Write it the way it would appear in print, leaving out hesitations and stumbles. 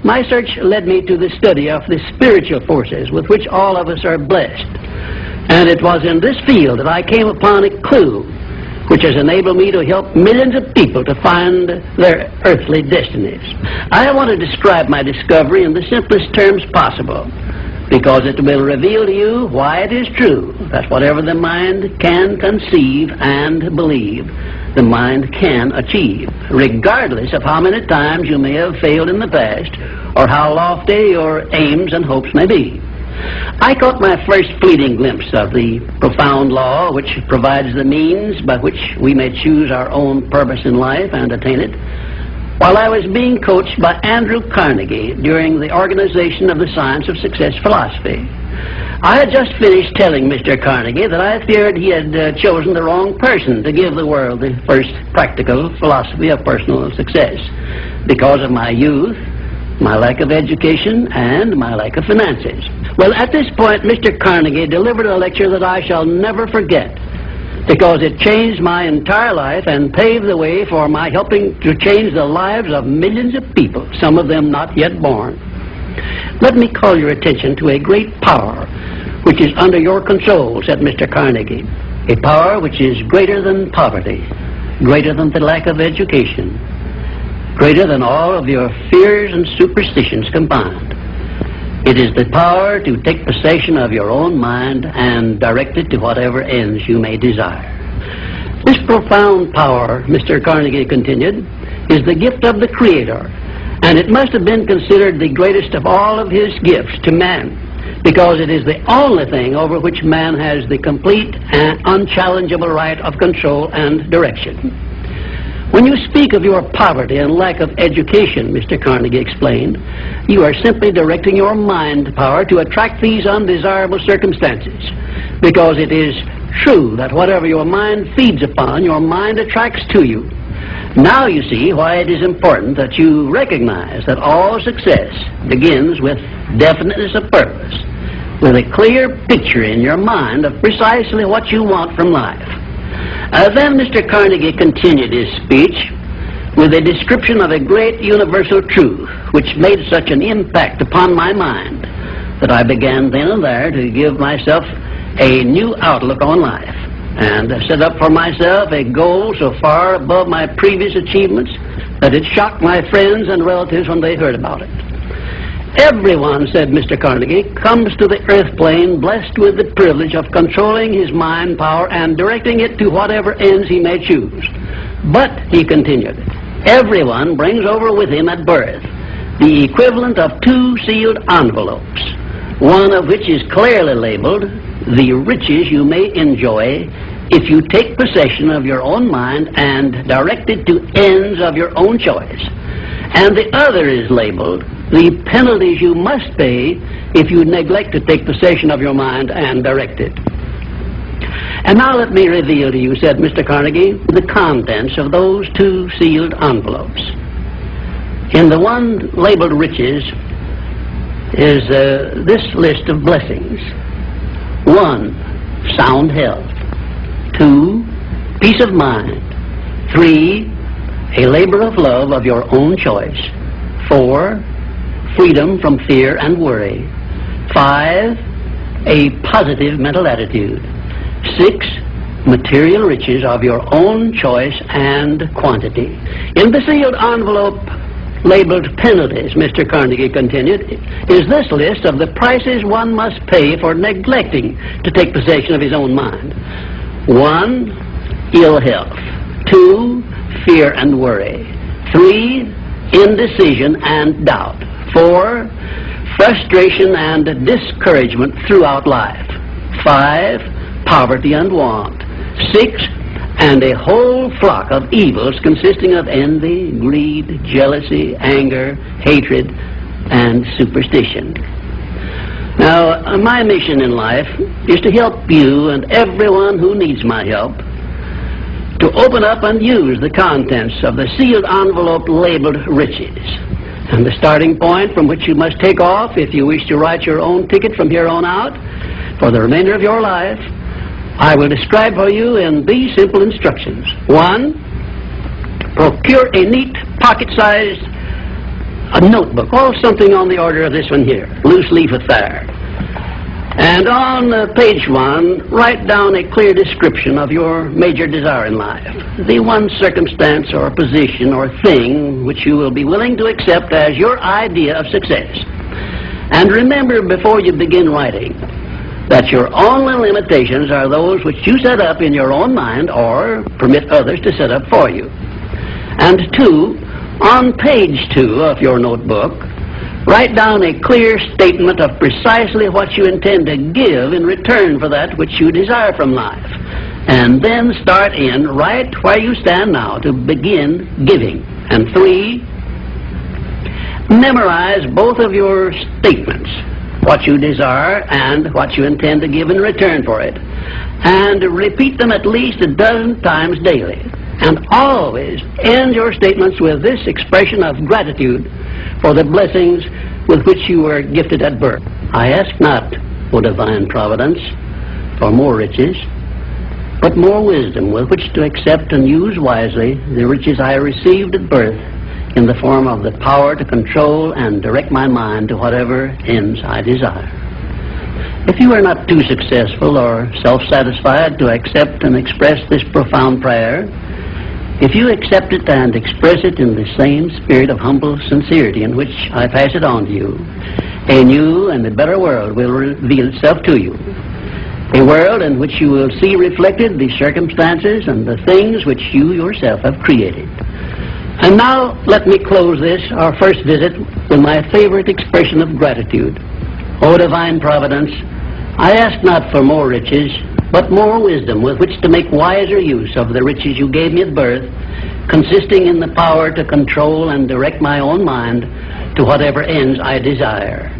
my search led me to the study of the spiritual forces with which all of us are blessed. And it was in this field that I came upon a clue which has enabled me to help millions of people to find their earthly destinies. I want to describe my discovery in the simplest terms possible, because it will reveal to you why it is true that whatever the mind can conceive and believe, the mind can achieve, regardless of how many times you may have failed in the past or how lofty your aims and hopes may be. I caught my first fleeting glimpse of the profound law which provides the means by which we may choose our own purpose in life and attain it, while I was being coached by Andrew Carnegie during the organization of the Science of Success philosophy. I had just finished telling Mr. Carnegie that I feared he had chosen the wrong person to give the world the first practical philosophy of personal success because of my youth, my lack of education, and my lack of finances. Well, at this point, Mr. Carnegie delivered a lecture that I shall never forget, because it changed my entire life and paved the way for my helping to change the lives of millions of people, some of them not yet born. Let me call your attention to a great power which is under your control, said Mr. Carnegie, a power which is greater than poverty, greater than the lack of education, greater than all of your fears and superstitions combined. It is the power to take possession of your own mind and direct it to whatever ends you may desire. This profound power, Mr. Carnegie continued, is the gift of the Creator, and it must have been considered the greatest of all of His gifts to man, because it is the only thing over which man has the complete and unchallengeable right of control and direction. When you speak of your poverty and lack of education, Mr. Carnegie explained, you are simply directing your mind power to attract these undesirable circumstances, because it is true that whatever your mind feeds upon, your mind attracts to you. Now you see why it is important that you recognize that all success begins with definiteness of purpose, with a clear picture in your mind of precisely what you want from life. Then Mr. Carnegie continued his speech with a description of a great universal truth which made such an impact upon my mind that I began then and there to give myself a new outlook on life and set up for myself a goal so far above my previous achievements that it shocked my friends and relatives when they heard about it. Everyone, said Mr. Carnegie, comes to the earth plane blessed with the privilege of controlling his mind power and directing it to whatever ends he may choose. But, he continued, everyone brings over with him at birth the equivalent of 2 sealed envelopes, one of which is clearly labeled, the riches you may enjoy if you take possession of your own mind and direct it to ends of your own choice. And the other is labeled, the penalties you must pay if you neglect to take possession of your mind and direct it. And now let me reveal to you, said Mr. Carnegie, the contents of those 2 sealed envelopes. In the one labeled riches is this list of blessings. 1, sound health. 2, peace of mind. 3, a labor of love of your own choice. 4, freedom from fear and worry. 5, a positive mental attitude. 6, material riches of your own choice and quantity. In the sealed envelope labeled penalties, Mr. Carnegie continued, is this list of the prices one must pay for neglecting to take possession of his own mind. 1, ill health. 2, fear and worry. 3, indecision and doubt. 4, frustration and discouragement throughout life. 5, poverty and want. 6, and a whole flock of evils consisting of envy, greed, jealousy, anger, hatred, and superstition. Now, my mission in life is to help you and everyone who needs my help to open up and use the contents of the sealed envelope labeled riches. And the starting point from which you must take off if you wish to write your own ticket from here on out for the remainder of your life, I will describe for you in these simple instructions. 1, procure a neat pocket-sized a notebook, or something on the order of this one here, loose leaf affair. And on page 1, write down a clear description of your major desire in life, the one circumstance or position or thing which you will be willing to accept as your idea of success. And remember before you begin writing that your only limitations are those which you set up in your own mind or permit others to set up for you. And 2, on page 2 of your notebook, write down a clear statement of precisely what you intend to give in return for that which you desire from life. And then start in right where you stand now to begin giving. And 3, memorize both of your statements, what you desire and what you intend to give in return for it. And repeat them at least a dozen times daily. And always end your statements with this expression of gratitude for the blessings with which you were gifted at birth. I ask not, O divine providence, for more riches, but more wisdom with which to accept and use wisely the riches I received at birth in the form of the power to control and direct my mind to whatever ends I desire. If you are not too successful or self-satisfied to accept and express this profound prayer, if you accept it and express it in the same spirit of humble sincerity in which I pass it on to you, a new and a better world will reveal itself to you. A world in which you will see reflected the circumstances and the things which you yourself have created. And now let me close this, our first visit, with my favorite expression of gratitude. O divine providence, I ask not for more riches, but more wisdom with which to make wiser use of the riches you gave me at birth, consisting in the power to control and direct my own mind to whatever ends I desire.